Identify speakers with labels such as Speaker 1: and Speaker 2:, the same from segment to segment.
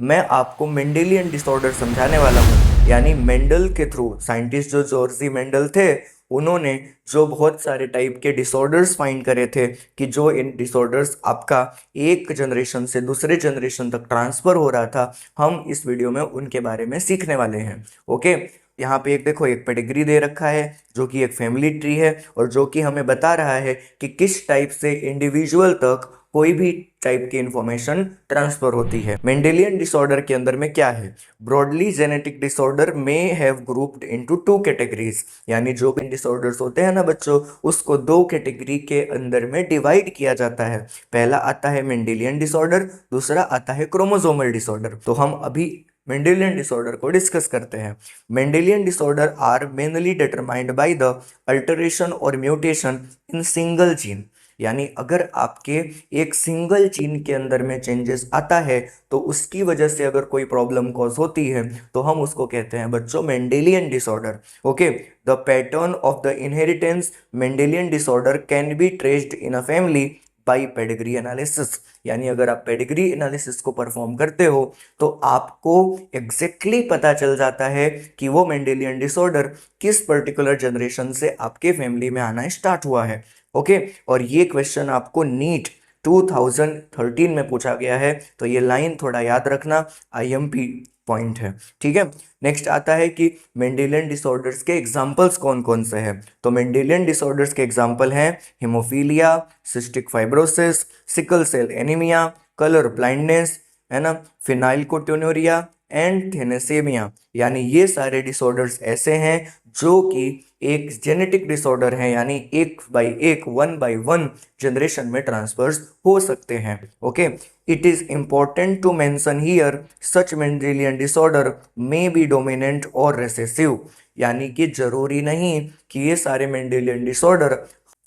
Speaker 1: मैं आपको Mendelian disorder समझाने वाला हूँ। यानी मेंडल के थ्रू साइंटिस्ट जो जॉर्जी मेंडल थे, उन्होंने जो बहुत सारे टाइप के डिसऑर्डर्स फाइंड करे थे कि जो इन डिसऑर्डर्स आपका एक जनरेशन से दूसरे जनरेशन तक ट्रांसफर हो रहा था, हम इस वीडियो में उनके बारे में सीखने वाले हैं। ओके, यहाँ पे एक देखो, एक पेडिग्री दे रखा है जो कि एक फैमिली ट्री है और जो कि हमें बता रहा है कि किस टाइप से इंडिविजुअल तक कोई भी टाइप की इंफॉर्मेशन ट्रांसफर होती है। मेंडेलियन डिसऑर्डर के अंदर में क्या है? ब्रॉडली जेनेटिक डिसऑर्डर में have grouped into two categories. यानी जो भी डिसऑर्डर्स होते हैं ना बच्चों, उसको दो कैटेगरी के अंदर में डिवाइड किया जाता है। पहला आता है मेंडेलियन डिसऑर्डर, दूसरा आता है क्रोमोसोमल डिसऑर्डर। तो हम अभी मेंडेलियन डिसऑर्डर को डिस्कस करते हैं। Mendelian disorder are mainly determined by the alteration और म्यूटेशन इन सिंगल जीन। यानी अगर आपके एक सिंगल जीन के अंदर में चेंजेस आता है तो उसकी वजह से अगर कोई प्रॉब्लम कॉज होती है तो हम उसको कहते हैं बच्चों Mendelian disorder. Okay, the pattern of the inheritance Mendelian disorder can be traced in a family by pedigree analysis. यानी अगर आप पेडिग्री एनालिसिस को परफॉर्म करते हो तो आपको एग्जैक्टली पता चल जाता है कि वो मेंडेलियन डिसऑर्डर किस पर्टिकुलर जनरेशन से आपके फैमिली में आना स्टार्ट हुआ है। ओके, और ये क्वेश्चन आपको नीट 2013 में पूछा गया है, तो ये लाइन थोड़ा याद रखना, आईएमपी पॉइंट है। ठीक है, नेक्स्ट आता है कि मेंडेलियन डिसऑर्डर्स के एग्जांपल्स कौन कौन से हैं। तो मेंडेलियन डिसऑर्डर्स के एग्जांपल हैं haemophilia, cystic fibrosis, sickle cell anaemia, colour blindness, है ना, फिनाइलकोटोन्यूरिया एंड थैलेसेमिया। यानी ये सारे डिसऑर्डर्स ऐसे हैं जो कि एक जेनेटिक डिसऑर्डर है, यानी एक बाई एक, वन बाई वन जनरेशन में ट्रांसफर्स हो सकते हैं। Okay, it is important to mention here such Mendelian disorder may be dominant और रिसेसिव। यानी कि जरूरी नहीं कि ये सारे मेंडेलियन डिसऑर्डर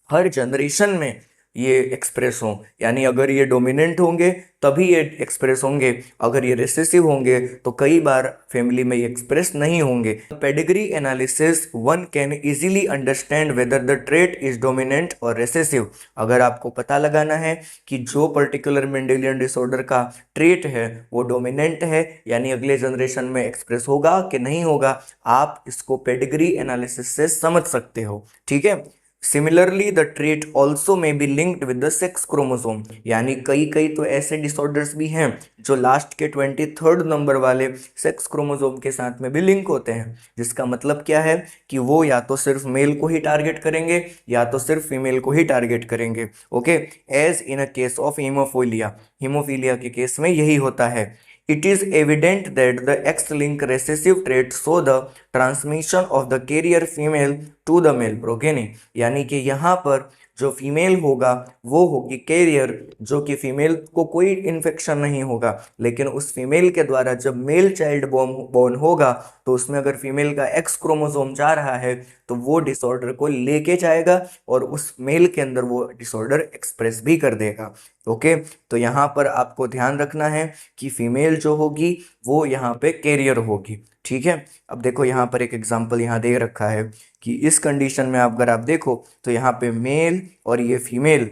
Speaker 1: हर जनरेशन में ये एक्सप्रेस हों। यानी अगर ये डोमिनेंट होंगे तभी ये एक्सप्रेस होंगे, अगर ये रिसेसिव होंगे तो कई बार फैमिली में ये एक्सप्रेस नहीं होंगे। Pedigree analysis one can easily understand whether the trait is dominant और रिसेसिव। अगर आपको पता लगाना है कि जो पर्टिकुलर मेंडेलियन डिसऑर्डर का ट्रेट है वो डोमिनेंट है, यानी अगले जनरेशन में एक्सप्रेस होगा कि नहीं होगा, आप इसको पेडिग्री एनालिसिस से समझ सकते हो। ठीक है, सिमिलरली द ट्रेट ऑल्सो में be linked with the sex chromosome. यानी कई कई तो ऐसे डिसऑर्डर्स भी हैं जो लास्ट के 23rd नंबर वाले सेक्स क्रोमोसोम के साथ में भी लिंक होते हैं, जिसका मतलब क्या है कि वो या तो सिर्फ मेल को ही टारगेट करेंगे या तो सिर्फ फीमेल को ही टारगेट करेंगे। Okay, as in a case of haemophilia, haemophilia के केस में यही होता है। It is evident that the X-linked recessive trait show the transmission of the carrier female to the male progeny। यानी कि यहाँ पर जो फीमेल होगा वो होगी कैरियर, जो कि फीमेल को कोई इन्फेक्शन नहीं होगा, लेकिन उस फीमेल के द्वारा जब मेल चाइल्ड बॉर्न होगा तो उसमें अगर फीमेल का एक्स क्रोमोसोम जा रहा है तो वो डिसऑर्डर को लेके जाएगा और उस मेल के अंदर वो डिसऑर्डर एक्सप्रेस भी कर देगा। ओके, तो यहाँ पर आपको ध्यान रखना है कि फीमेल जो होगी वो यहाँ पे कैरियर होगी। ठीक है, अब देखो यहाँ पर एक एग्जांपल यहाँ दे रखा है कि इस कंडीशन में अगर आप देखो तो यहाँ पे मेल और ये फीमेल,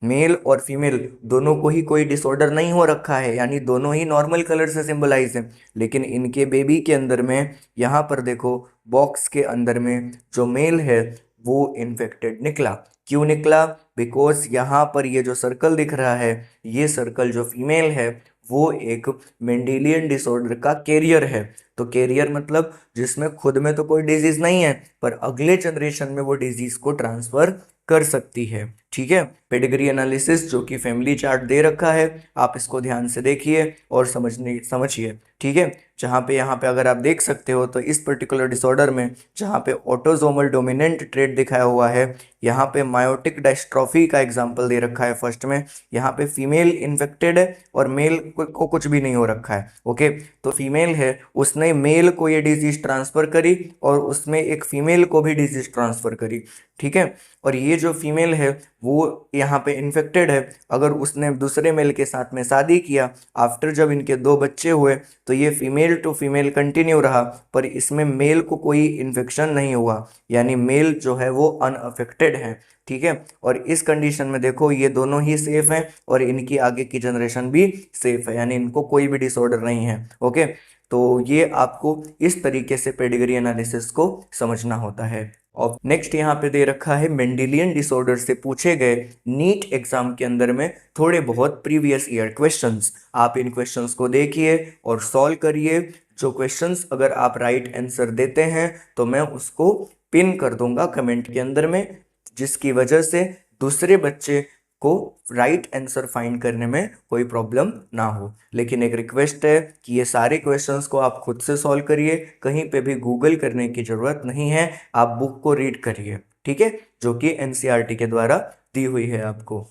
Speaker 1: मेल और फीमेल दोनों को ही कोई डिसऑर्डर नहीं हो रखा है, यानी दोनों ही नॉर्मल कलर से सिंबलाइज है। लेकिन इनके बेबी के अंदर में यहाँ पर देखो बॉक्स के अंदर में जो मेल है वो इन्फेक्टेड निकला। क्यों निकला? बिकॉज यहाँ पर ये जो सर्कल दिख रहा है, ये सर्कल जो फीमेल है वो एक मेंडेलियन डिसऑर्डर का कैरियर है। तो कैरियर मतलब जिसमें खुद में तो कोई डिजीज नहीं है पर अगले जनरेशन में वो डिजीज को ट्रांसफर कर सकती है। ठीक है, पेडिग्री एनालिसिस जो कि फैमिली चार्ट दे रखा है, आप इसको ध्यान से देखिए और समझिए। ठीक है, जहाँ पे यहाँ पे अगर आप देख सकते हो तो इस पर्टिकुलर डिसऑर्डर में जहाँ पे ऑटोसोमल डोमिनेंट ट्रेट दिखाया हुआ है, यहाँ पे मायोटिक डिस्ट्रॉफी का एग्जांपल दे रखा है फर्स्ट में, यहाँ पे फीमेल इन्फेक्टेड है और मेल को कुछ भी नहीं हो रखा है। ओके, तो फीमेल है, उसने मेल को ये डिजीज ट्रांसफर करी और उसमें एक फीमेल को भी डिजीज ट्रांसफर करी। ठीक है, और ये जो फीमेल है वो यहाँ पे इन्फेक्टेड है, अगर उसने दूसरे मेल के साथ में शादी किया, आफ्टर जब इनके 2 बच्चे हुए तो ये फीमेल टू फीमेल कंटिन्यू रहा, पर इसमें मेल को कोई इन्फेक्शन नहीं हुआ, यानी मेल जो है वो अनअफेक्टेड है। ठीक है, और इस कंडीशन में देखो ये दोनों ही सेफ हैं और इनकी आगे की जनरेशन भी सेफ है, यानी इनको कोई भी डिसऑर्डर नहीं है। ओके, तो ये आपको इस तरीके से पेडिग्री एनालिसिस को समझना होता है। और नेक्स्ट यहाँ पे दे रखा है मेंडेलियन डिसऑर्डर से पूछे गए नीट एग्जाम के अंदर में थोड़े बहुत प्रीवियस ईयर क्वेश्चंस। आप इन क्वेश्चंस को देखिए और सॉल्व करिए। जो क्वेश्चंस अगर आप राइट आंसर देते हैं तो मैं उसको पिन कर दूंगा कमेंट के अंदर में, जिसकी वजह से दूसरे बच्चे को राइट आंसर फाइंड करने में कोई प्रॉब्लम ना हो। लेकिन एक रिक्वेस्ट है कि ये सारे क्वेश्चंस को आप खुद से सॉल्व करिए, कहीं पे भी गूगल करने की ज़रूरत नहीं है, आप बुक को रीड करिए। ठीक है, जो कि एनसीईआरटी के द्वारा दी हुई है आपको।